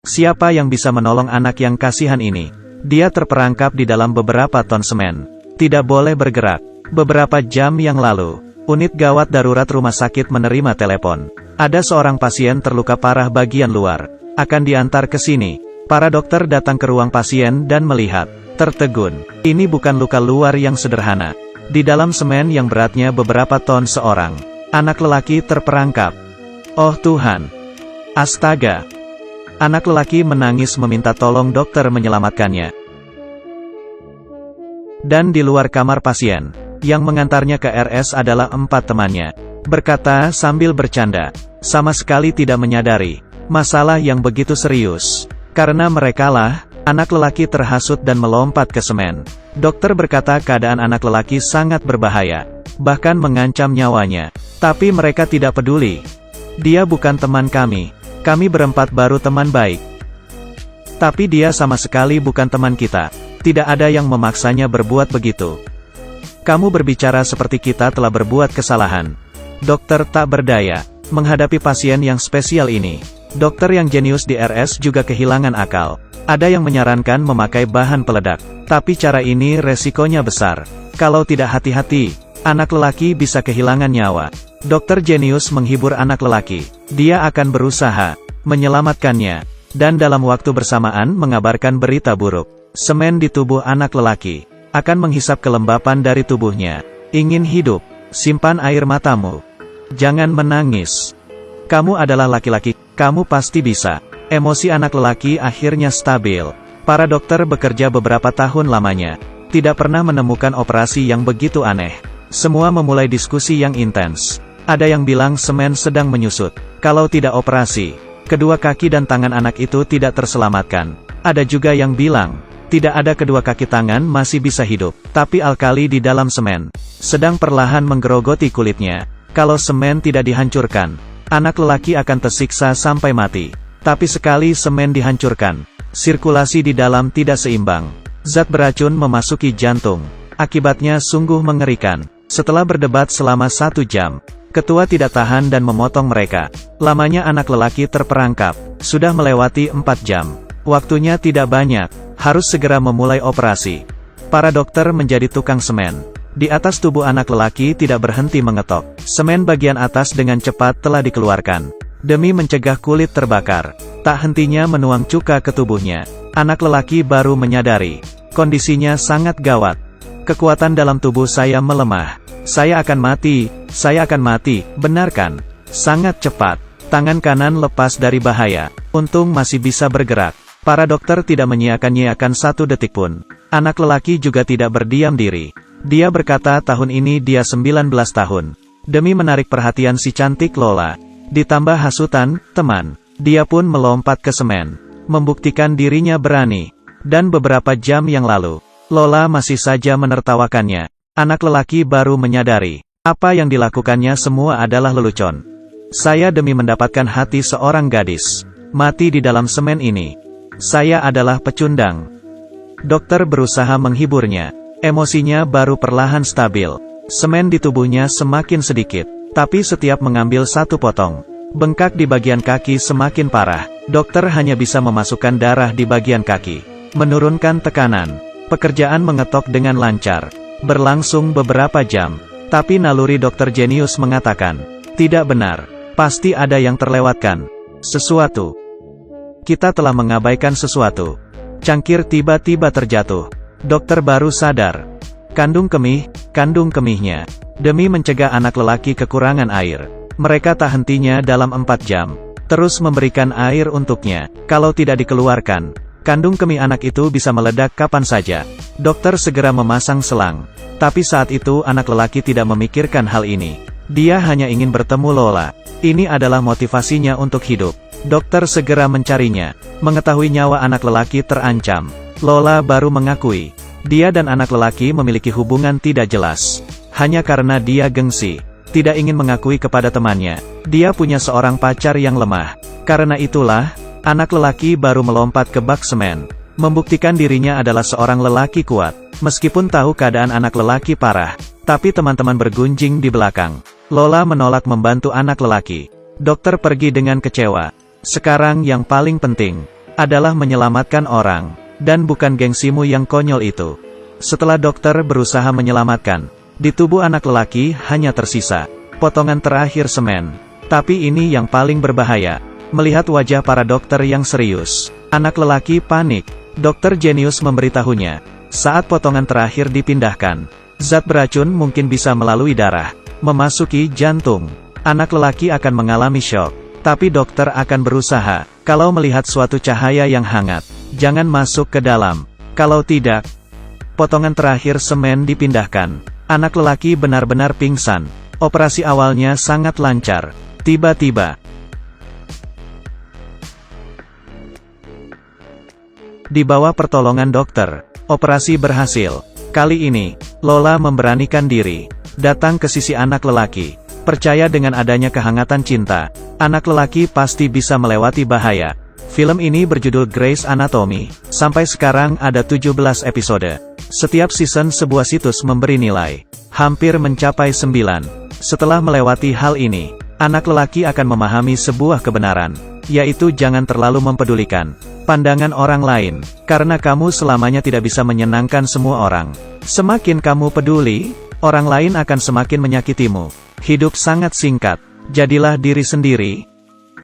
Siapa yang bisa menolong anak yang kasihan ini? Dia terperangkap di dalam beberapa ton semen. Tidak boleh bergerak. Beberapa jam yang lalu, unit gawat darurat rumah sakit menerima telepon. Ada seorang pasien terluka parah bagian luar. Akan diantar ke sini. Para dokter datang ke ruang pasien dan melihat. Tertegun. Ini bukan luka luar yang sederhana. Di dalam semen yang beratnya beberapa ton seorang anak lelaki terperangkap. Oh Tuhan. Astaga. Anak lelaki menangis meminta tolong dokter menyelamatkannya. Dan di luar kamar pasien, yang mengantarnya ke RS adalah 4 temannya. Berkata sambil bercanda, sama sekali tidak menyadari masalah yang begitu serius. Karena merekalah, anak lelaki terhasut dan melompat ke semen. Dokter berkata keadaan anak lelaki sangat berbahaya, bahkan mengancam nyawanya. Tapi mereka tidak peduli. Dia bukan teman kami. Kami berempat baru teman baik. Tapi dia sama sekali bukan teman kita. Tidak ada yang memaksanya berbuat begitu. Kamu berbicara seperti kita telah berbuat kesalahan. Dokter tak berdaya menghadapi pasien yang spesial ini. Dokter yang jenius di RS juga kehilangan akal. Ada yang menyarankan memakai bahan peledak. Tapi cara ini resikonya besar. Kalau tidak hati-hati, anak lelaki bisa kehilangan nyawa. Dokter jenius menghibur anak lelaki. Dia akan berusaha menyelamatkannya. Dan dalam waktu bersamaan mengabarkan berita buruk. Semen di tubuh anak lelaki akan menghisap kelembapan dari tubuhnya. Ingin hidup? Simpan air matamu. Jangan menangis. Kamu adalah laki-laki. Kamu pasti bisa. Emosi anak lelaki akhirnya stabil. Para dokter bekerja beberapa tahun lamanya. Tidak pernah menemukan operasi yang begitu aneh. Semua memulai diskusi yang intens. Ada yang bilang semen sedang menyusut. Kalau tidak operasi, kedua kaki dan tangan anak itu tidak terselamatkan. Ada juga yang bilang, tidak ada kedua kaki tangan masih bisa hidup. Tapi alkali di dalam semen sedang perlahan menggerogoti kulitnya. Kalau semen tidak dihancurkan, anak lelaki akan tersiksa sampai mati. Tapi sekali semen dihancurkan, sirkulasi di dalam tidak seimbang. Zat beracun memasuki jantung. Akibatnya sungguh mengerikan. Setelah berdebat selama 1 jam, ketua tidak tahan dan memotong mereka. Lamanya anak lelaki terperangkap. Sudah melewati 4 jam. Waktunya tidak banyak. Harus segera memulai operasi. Para dokter menjadi tukang semen. Di atas tubuh anak lelaki tidak berhenti mengetok. Semen bagian atas dengan cepat telah dikeluarkan. Demi mencegah kulit terbakar. Tak hentinya menuang cuka ke tubuhnya. Anak lelaki baru menyadari. Kondisinya sangat gawat. Kekuatan dalam tubuh saya melemah. Saya akan mati, saya akan mati, benarkan? Sangat cepat. Tangan kanan lepas dari bahaya. Untung masih bisa bergerak. Para dokter tidak menyiakan-nyiakan 1 detik pun. Anak lelaki juga tidak berdiam diri. Dia berkata tahun ini dia 19 tahun. Demi menarik perhatian si cantik Lola. Ditambah hasutan, teman. Dia pun melompat ke semen. Membuktikan dirinya berani. Dan beberapa jam yang lalu, Lola masih saja menertawakannya. Anak lelaki baru menyadari, apa yang dilakukannya semua adalah lelucon. Saya demi mendapatkan hati seorang gadis, mati di dalam semen ini. Saya adalah pecundang. Dokter berusaha menghiburnya. Emosinya baru perlahan stabil. Semen di tubuhnya semakin sedikit, tapi setiap mengambil 1 potong, bengkak di bagian kaki semakin parah. Dokter hanya bisa memasukkan darah di bagian kaki, menurunkan tekanan. Pekerjaan mengetok dengan lancar. Berlangsung beberapa jam. Tapi naluri dokter jenius mengatakan, tidak benar. Pasti ada yang terlewatkan. Sesuatu. Kita telah mengabaikan sesuatu. Cangkir tiba-tiba terjatuh. Dokter baru sadar. Kandung kemihnya. Demi mencegah anak lelaki kekurangan air, mereka tak hentinya dalam 4 jam. Terus memberikan air untuknya. Kalau tidak dikeluarkan, kandung kemih anak itu bisa meledak kapan saja. Dokter segera memasang selang. Tapi saat itu anak lelaki tidak memikirkan hal ini. Dia hanya ingin bertemu Lola. Ini adalah motivasinya untuk hidup. Dokter segera mencarinya. Mengetahui nyawa anak lelaki terancam, Lola baru mengakui. Dia dan anak lelaki memiliki hubungan tidak jelas. Hanya karena dia gengsi. Tidak ingin mengakui kepada temannya. Dia punya seorang pacar yang lemah. Karena itulah, anak lelaki baru melompat ke bak semen. Membuktikan dirinya adalah seorang lelaki kuat. Meskipun tahu keadaan anak lelaki parah, tapi teman-teman bergunjing di belakang. Lola menolak membantu anak lelaki. Dokter pergi dengan kecewa. Sekarang yang paling penting, adalah menyelamatkan orang, dan bukan gengsimu yang konyol itu. Setelah dokter berusaha menyelamatkan, di tubuh anak lelaki hanya tersisa potongan terakhir semen. Tapi ini yang paling berbahaya. Melihat wajah para dokter yang serius, anak lelaki panik. Dokter jenius memberitahunya, saat potongan terakhir dipindahkan, zat beracun mungkin bisa melalui darah, memasuki jantung. Anak lelaki akan mengalami syok. Tapi dokter akan berusaha, kalau melihat suatu cahaya yang hangat, jangan masuk ke dalam. Kalau tidak, potongan terakhir semen dipindahkan. Anak lelaki benar-benar pingsan. Operasi awalnya sangat lancar. Tiba-tiba, di bawah pertolongan dokter, operasi berhasil. Kali ini, Lola memberanikan diri, datang ke sisi anak lelaki. Percaya dengan adanya kehangatan cinta, anak lelaki pasti bisa melewati bahaya. Film ini berjudul Grey's Anatomy. Sampai sekarang ada 17 episode. Setiap season sebuah situs memberi nilai hampir mencapai 9. Setelah melewati hal ini, anak lelaki akan memahami sebuah kebenaran, yaitu jangan terlalu mempedulikan pandangan orang lain, karena kamu selamanya tidak bisa menyenangkan semua orang. Semakin kamu peduli, orang lain akan semakin menyakitimu. Hidup sangat singkat, jadilah diri sendiri,